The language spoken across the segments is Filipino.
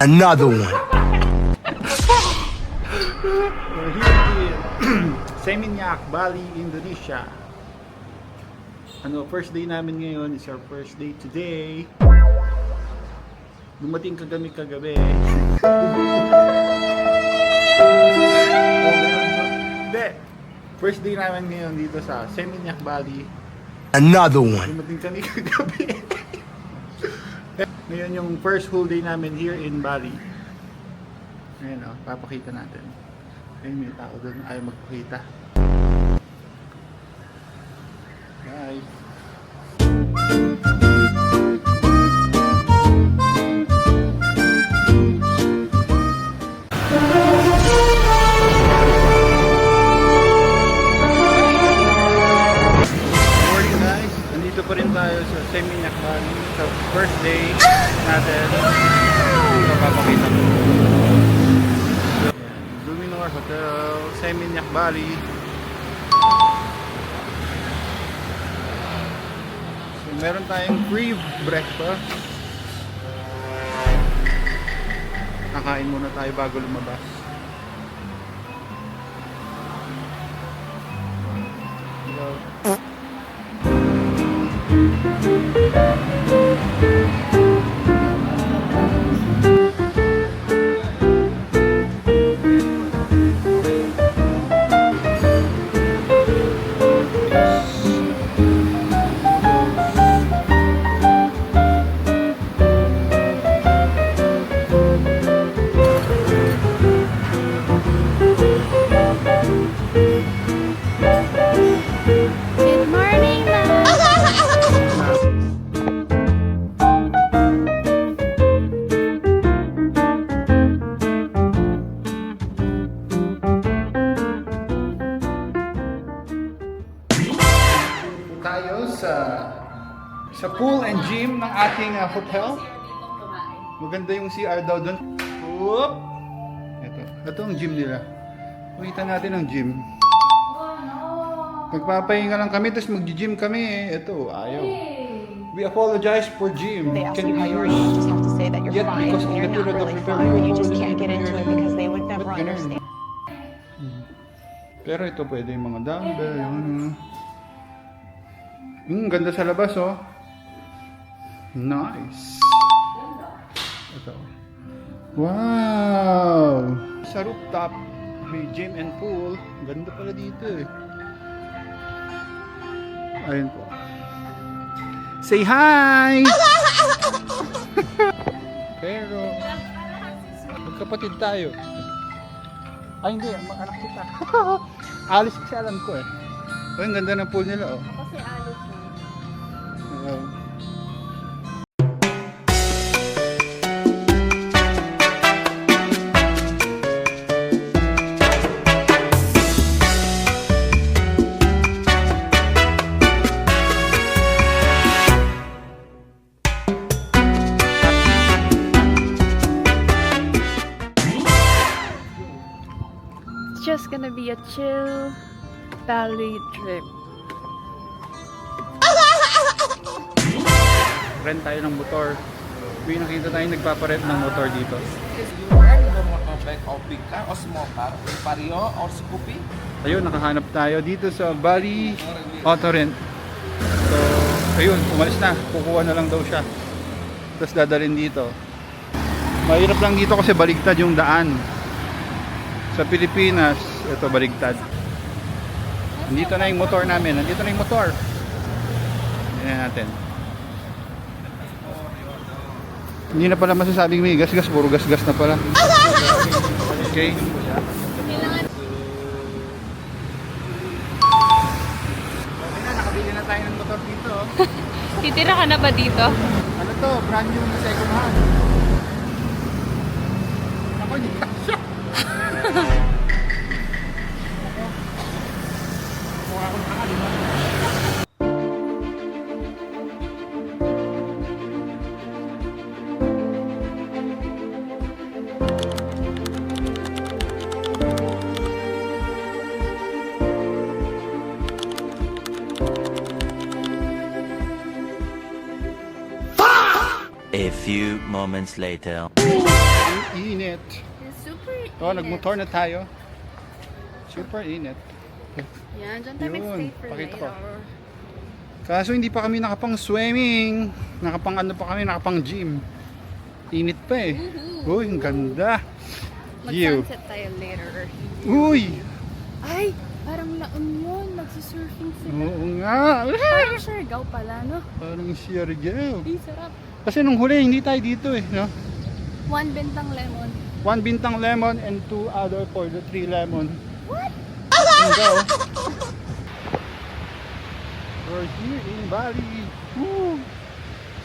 Another one. We're here in Seminyak, Bali, Indonesia. First day namin ngayon. It's our first day today. Dumating kagabi. Hindi. First day namin ngayon dito sa Seminyak, Bali. Another one. Dumating kami kagabi. Ngayon yung first whole day namin here in Bali. Ayan o, papakita natin. Ayun, may tao doon ayaw magpakita. Guys. Morning guys, nandito pa rin tayo sa Seminyak, Bali sa first day natin. Ito papakita ko. Luminor Hotel, Seminyak, Bali. So, meron tayong free breakfast. Kakain muna tayo bago lumabas. Hello. Good morning, love. Tayo sa pool and gym ng ating hotel. Maganda yung CR daw doon. Whoop! Ito ang gym nila. Pakita natin ang gym. Nagpapahinga lang kami, tapos mag-gym kami. Ito, ayaw. We apologize for gym. They ask Can you how you are, yours? you just have to say that you're Yet, fine because when of you're the not period of really preparing fine. You for just the can't get into it because they would never Ba't ganun? understand. Pero ito pwede yung mga dumbbell, yung ganda sa labas, oh. Nice. Ito. Wow! Sa rooftop, may gym and pool. Ganda pala dito, eh. Ayun po. Say hi! Pero, magkapatid tayo. Ay, hindi. Anak kita. Alis kasi alam ko, eh. Oh, ang ganda ng pool nila, oh. Kasi alis na. It's just gonna be a chill Bali trip. Rent tayo ng motor. May nakita tayo nagpaparent ng motor dito. You rent the motorbike or big car or small car, Vario or Scoopy? Ayun, nakahanap tayo dito sa Bali Auto Rent. So, ayun, umalis na. Kukuha na lang daw siya. Tapos dadalhin dito. Mahirap lang dito kasi baligtad yung daan. Sa Pilipinas, ito baligtad. Nandito na yung motor namin. Nandito na yung motor. Tingnan natin. Hindi na pala masasabing may gas-gas. Puro gas-gas na pala. Okay. Nakabili na tayo ng motor dito. Titira ka na ba dito? Ano to? Brand new na second hand. Ako, hindi pa siya. Mukha akong nakalimutan. A few more moments later. Ang init. It's super Oh, nagmotor na tayo. Super init. Yan, dyan tayo Yun, stay for pakita ko. later. Kaso hindi pa kami nakapang swimming. Nakapang ano pa kami, nakapang gym. Init pa eh. Uy, ang ganda. View. Mag-sunset tayo later. Uy! Ay! Parang laon yun. Magsusurfing sila. Oo nga. Parang Siargao pala, no? Parang Siargao. Ay, sarap. Kasi nung huli, hindi tayo dito eh. No? 1 bintang lemon. 1 bintang lemon and 2 other for the 3 lemon. What? Ganda oh. We're here in Bali. Woo!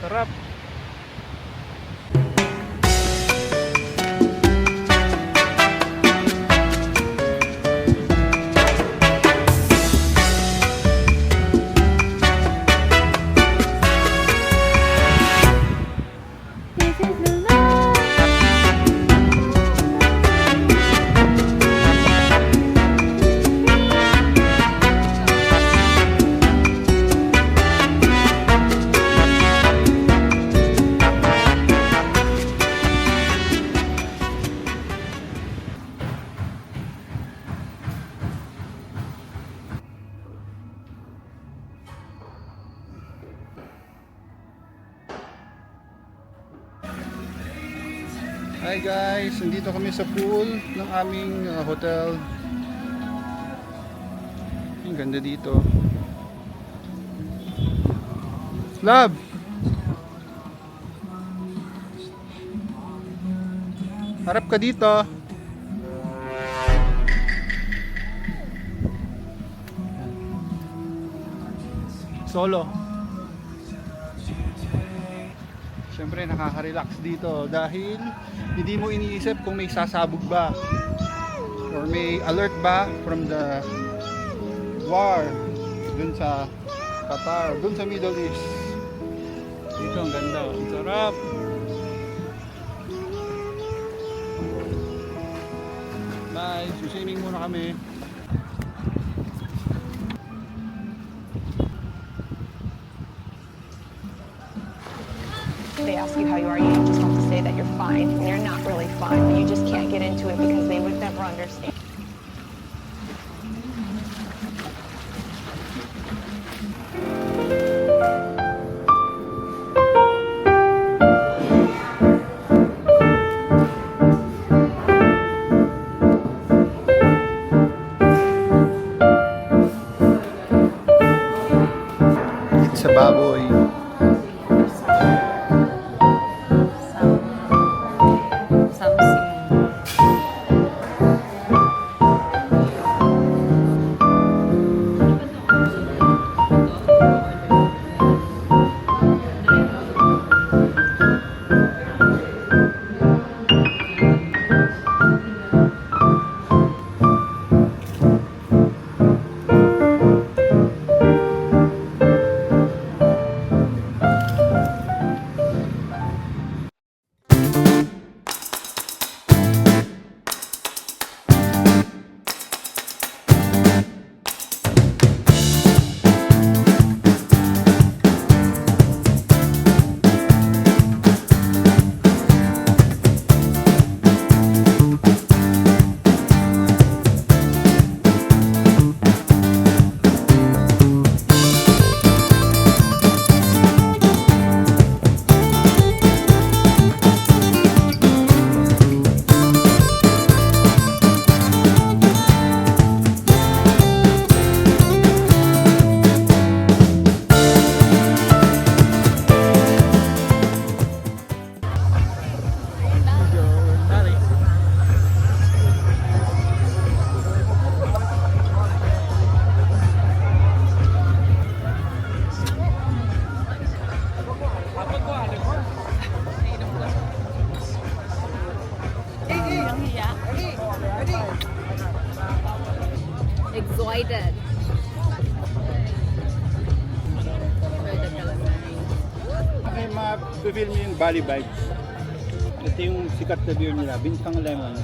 Sarap. Hi guys, nandito kami sa pool ng aming hotel. Ang ganda dito. Love! Harap ka dito. Solo. Siyempre nakaka-relax dito dahil hindi mo iniisip kung may sasabog ba or may alert ba from the war dun sa Qatar, dun sa Middle East. Dito ang ganda, ang sarap. Bye, swimming muna kami. They ask you how you are, you just want to say that you're fine, and you're not really fine, but you just can't get into it because they would never understand. It's a baboy. Excited. Okay, ma-feel mo yung Bali vibes. Ito yung sikat na beer nila, Bintang Lemon.